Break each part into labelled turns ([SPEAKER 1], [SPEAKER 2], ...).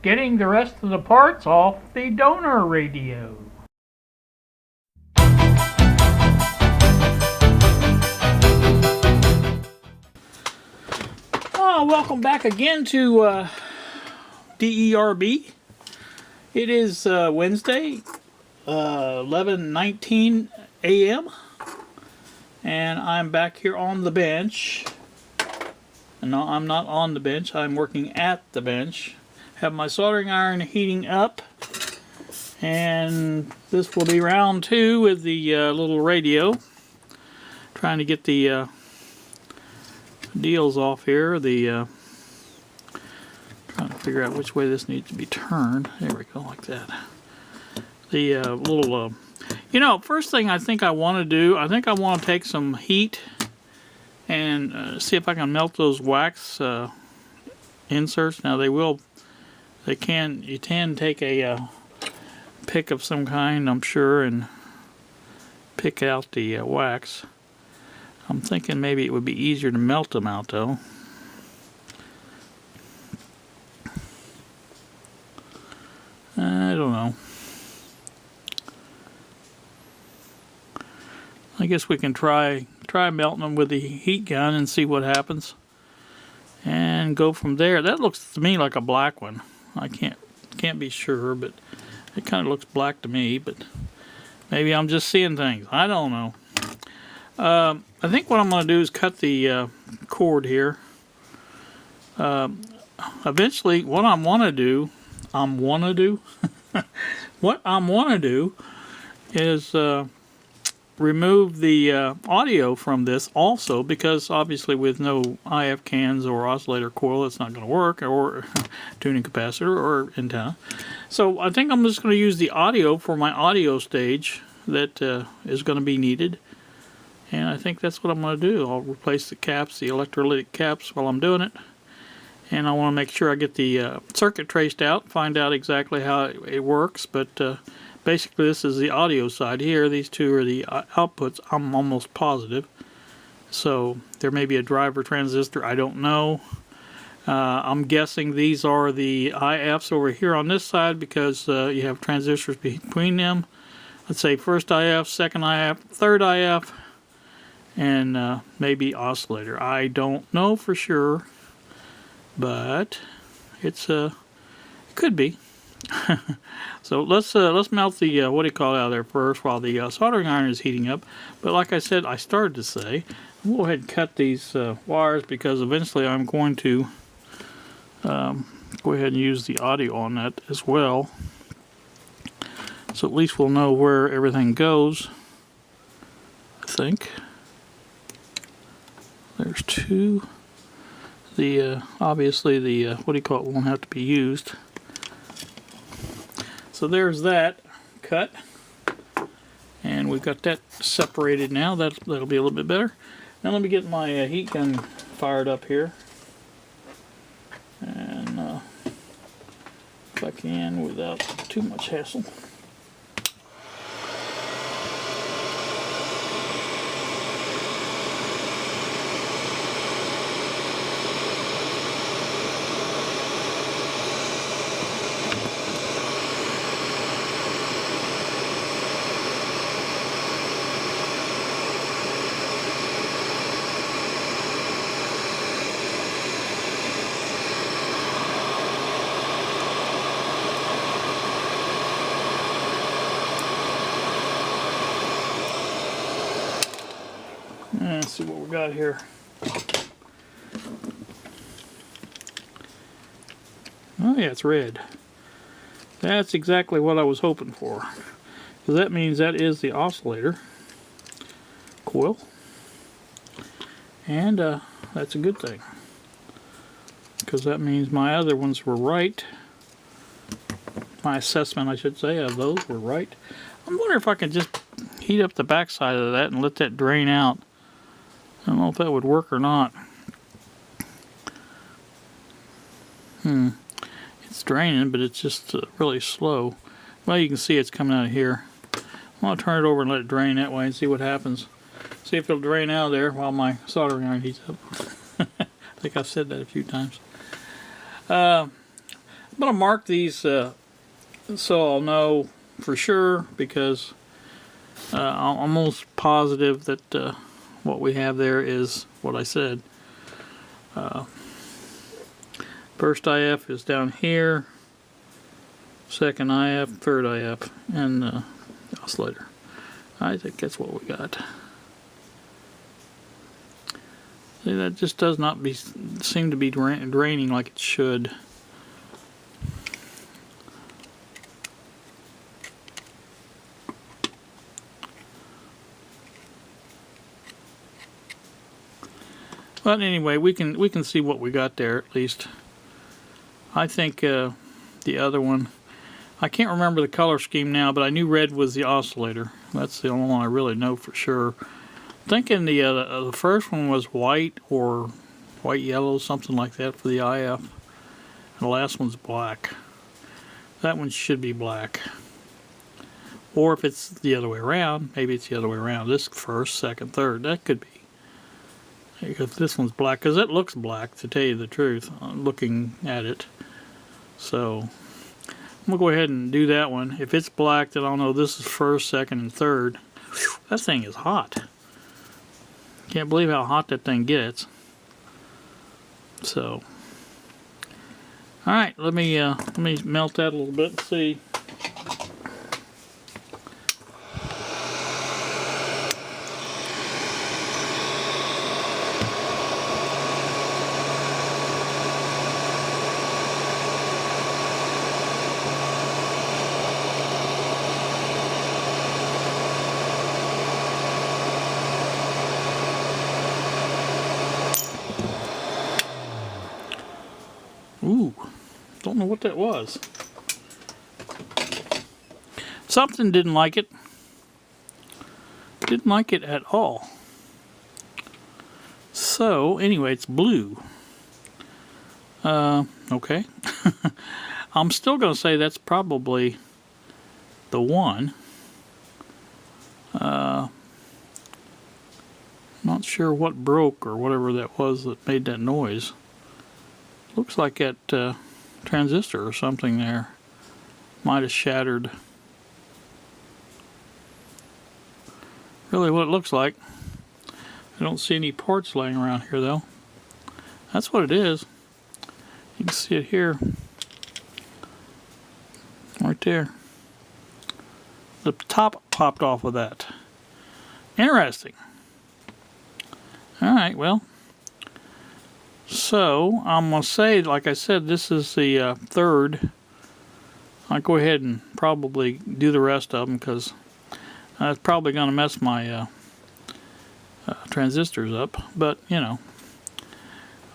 [SPEAKER 1] getting the rest of the parts off the donor radio. Welcome back again to DERB. It is Wednesday, 11:19 a.m. and I'm back here on the bench. No, I'm not on the bench. I'm working at the bench. Have my soldering iron heating up, and this will be round 2 with the little radio. Trying to get the deals off here. Trying to figure out which way this needs to be turned. There we go, like that. The little, first thing I think I want to do, I think I want to take some heat and see if I can melt those wax inserts. Now you can take a pick of some kind, I'm sure, and pick out the wax. I'm thinking maybe it would be easier to melt them out though. I don't know. I guess we can try melting them with the heat gun and see what happens, and go from there. That looks to me like a black one. I can't be sure, but it kind of looks black to me. But maybe I'm just seeing things. I don't know. I think what I'm going to do is cut the cord here. Eventually, what I want to do is remove the audio from this also, because obviously with no IF cans or oscillator coil it's not going to work, or tuning capacitor or antenna. So I think I'm just going to use the audio for my audio stage that is going to be needed, and I think that's what I'm going to do. I'll replace the caps, the electrolytic caps, while I'm doing it. And I want to make sure I get the circuit traced out, find out exactly how it works. But basically this is the audio side here. These two are the outputs, I'm almost positive. So there may be a driver transistor, I don't know. I'm guessing these are the IFs over here on this side, because you have transistors between them. Let's say first IF, second IF, third IF, and maybe oscillator. I don't know for sure, but it could be. So let's melt the what do you call it out of there first while the soldering iron is heating up. But like I said, I started to say, I'll go ahead and cut these wires, because eventually I'm going to go ahead and use the audio on that as well. So at least we'll know where everything goes. I think there's two. The obviously the what do you call it won't have to be used. So there's that cut, and we've got that separated now. That'll be a little bit better. Now let me get my heat gun fired up here, and if I can without too much hassle. Let's see what we got here. Oh yeah, it's red. That's exactly what I was hoping for. So that means that is the oscillator coil. And that's a good thing, because that means my other ones were right. My assessment, I should say, of those were right. I'm wondering if I can just heat up the back side of that and let that drain out. I don't know if that would work or not. It's draining, but it's just really slow. Well, you can see it's coming out of here. I'm going to turn it over and let it drain that way and see what happens. See if it'll drain out of there while my soldering iron heats up. I think I've said that a few times. going to mark these so I'll know for sure, because I'm almost positive that what we have there is what I said. First IF is down here, second IF, third IF, and oscillator. I think that's what we got. See, that just does not seem to be draining like it should. But anyway, we can see what we got there at least. I think the other one, I can't remember the color scheme now, but I knew red was the oscillator. That's the only one I really know for sure. Thinking the first one was white or white yellow, something like that for the IF, and the last one's black. That one should be black. Or if it's the other way around, maybe it's the other way around. This first, second, third, that could be. Because this one's black, because it looks black, to tell you the truth, looking at it. So I'm gonna go ahead and do that one. If it's black, then I'll know this is first, second, and third. Whew, that thing is hot. Can't believe how hot that thing gets. So, all right, let me melt that a little bit and see. Ooh, don't know what that was. Something didn't like it. Didn't like it at all. So, anyway, it's blue. Okay. I'm still going to say that's probably the one. Not sure what broke or whatever that was that made that noise. Looks like that transistor or something there might have shattered. Really what it looks like. I don't see any parts laying around here though. That's what it is. You can see it here. Right there. The top popped off of that. Interesting. Alright, well. So, I'm going to say, like I said, this is the third. I'll go ahead and probably do the rest of them because it's probably going to mess my transistors up. But, you know,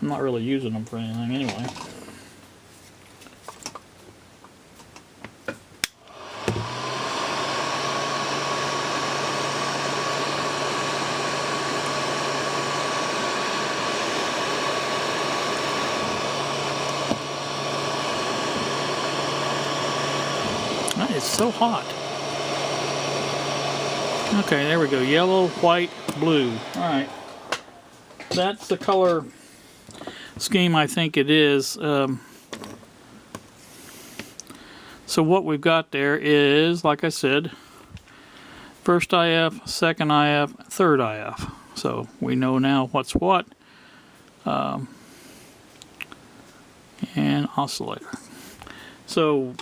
[SPEAKER 1] I'm not really using them for anything anyway. It's so hot. Okay, there we go. Yellow, white, blue. Alright. That's the color scheme I think it is. So what we've got there is, like I said, first IF, second IF, third IF. So we know now what's what. And oscillator. So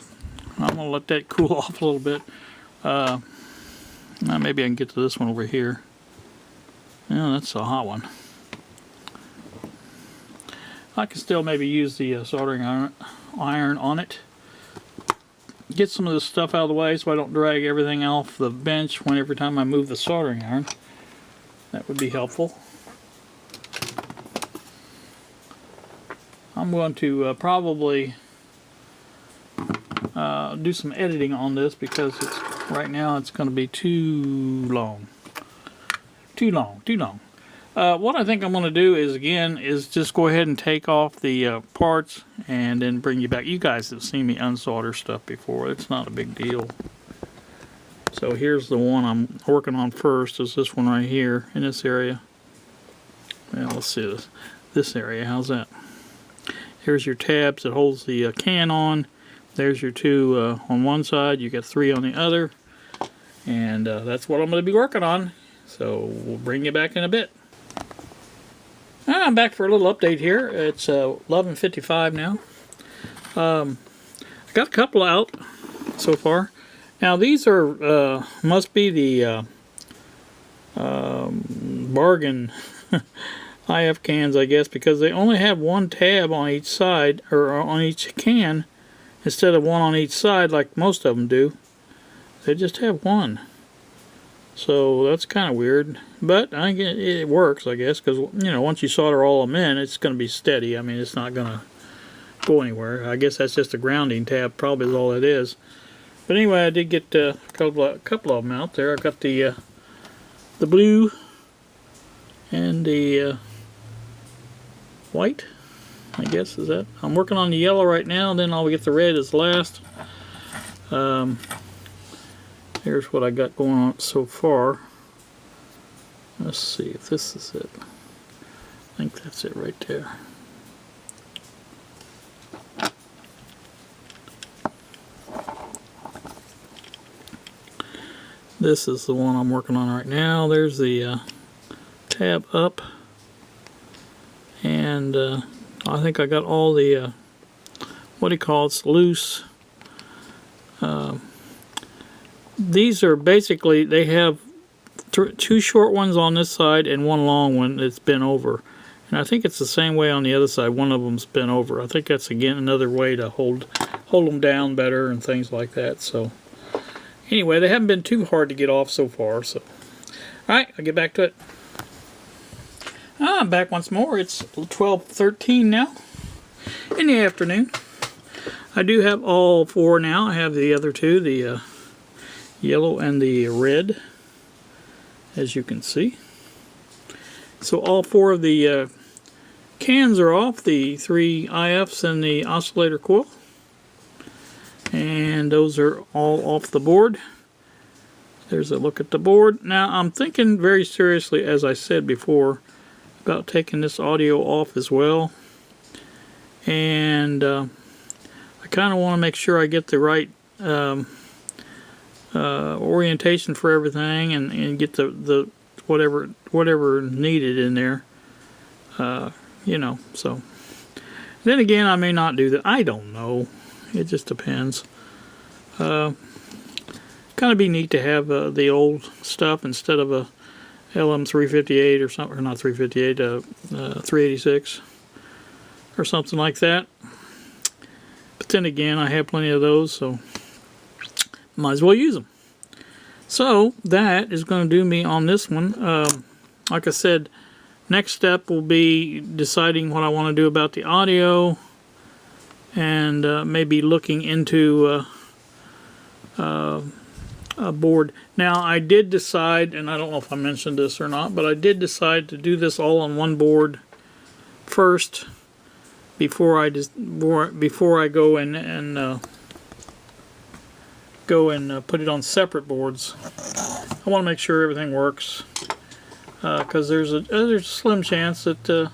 [SPEAKER 1] I'm going to let that cool off a little bit. Now maybe I can get to this one over here. Yeah, that's a hot one. I can still maybe use the soldering iron on it. Get some of this stuff out of the way so I don't drag everything off the bench every time I move the soldering iron. That would be helpful. I'm going to probably do some editing on this because right now it's going to be too long. Too long. What I think I'm going to do is just go ahead and take off the parts and then bring you back. You guys have seen me unsolder stuff before. It's not a big deal. So here's the one I'm working on first, is this one right here in this area. Well, let's see this area. How's that? Here's your tabs that holds the can on. There's your 2 on one side, you got 3 on the other, and that's what I'm going to be working on. So we'll bring you back in a bit. I'm back for a little update here. It's 11:55 now. I got a couple out so far. Now these are must be the bargain IF cans, I guess, because they only have 1 tab on each side, or on each can, instead of 1 on each side like most of them do. They just have 1. So that's kind of weird, but I think it works, I guess, because, you know, once you solder all of them in, it's going to be steady. I mean, it's not going to go anywhere. I guess that's just a grounding tab, probably is all it is. But anyway, I did get a couple of them out there. I got the blue and the white, I guess, is that. I'm working on the yellow right now, and then I'll get the red as last. Here's what I got going on so far. Let's see if this is it. I think that's it right there. This is the one I'm working on right now. There's the tab up. And I think I got all the, what do you call it, loose. These are basically, they have 2 short ones on this side and 1 long one that's bent over. And I think it's the same way on the other side. One of them's bent over. I think that's, again, another way to hold them down better and things like that. So anyway, they haven't been too hard to get off so far. So, alright, I'll get back to it. I'm back once more. It's 12:13 now in the afternoon. I do have all 4 now. I have the other 2, the yellow and the red, as you can see. So all 4 of the cans are off, the 3 IFs and the oscillator coil, and those are all off the board. There's a look at the board. Now I'm thinking very seriously, as I said before, about taking this audio off as well, and I kind of want to make sure I get the right orientation for everything, and get the whatever needed in there, you know. So then again, I may not do that. I don't know. It just depends. Kind of be neat to have the old stuff instead of a LM358 or something, or not 358, 386 or something like that. But then again, I have plenty of those, so might as well use them. So that is going to do me on this one. Like I said, next step will be deciding what I want to do about the audio, and maybe looking into a board. Now I did decide, and I don't know if I mentioned this or not, but I did decide to do this all on one board first before I go and put it on separate boards. I want to make sure everything works, because there's a slim chance that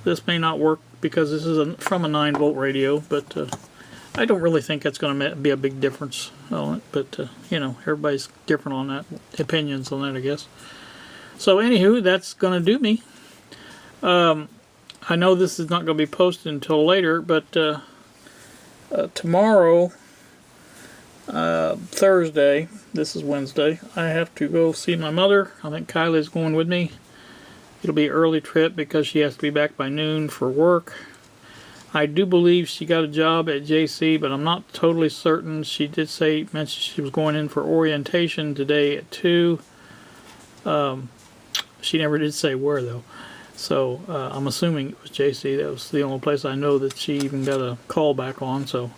[SPEAKER 1] this may not work, because this is from a 9-volt radio, but I don't really think that's going to be a big difference on it. But you know, everybody's different on that, opinions on that, I guess. So anywho, that's going to do me. I know this is not going to be posted until later, but tomorrow, Thursday, this is Wednesday, I have to go see my mother. I think Kylie's going with me. It'll be an early trip because she has to be back by noon for work. I do believe she got a job at JC, but I'm not totally certain. She did mention she was going in for orientation today at 2. She never did say where, though. So I'm assuming it was JC. That was the only place I know that she even got a call back on. So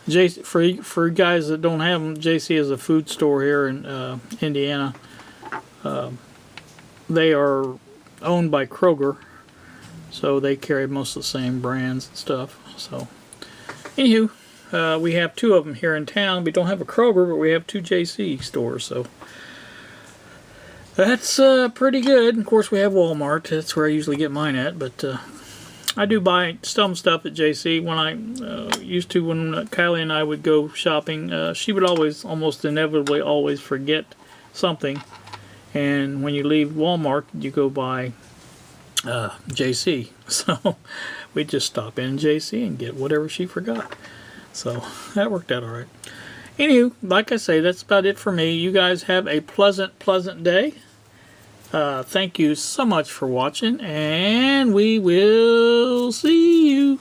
[SPEAKER 1] JC, for you guys that don't have them, JC is a food store here in Indiana. They are owned by Kroger, so they carry most of the same brands and stuff. So anywho, we have 2 of them here in town. We don't have a Kroger, but we have 2 JC stores, so that's pretty good. Of course, we have Walmart. That's where I usually get mine at, but I do buy some stuff at JC. When I used to, when Kylie and I would go shopping, she would almost inevitably always forget something. And when you leave Walmart, you go by JC. So we just stop in JC and get whatever she forgot. So that worked out all right. Anywho, like I say, that's about it for me. You guys have a pleasant day. Thank you so much for watching, and we will see you.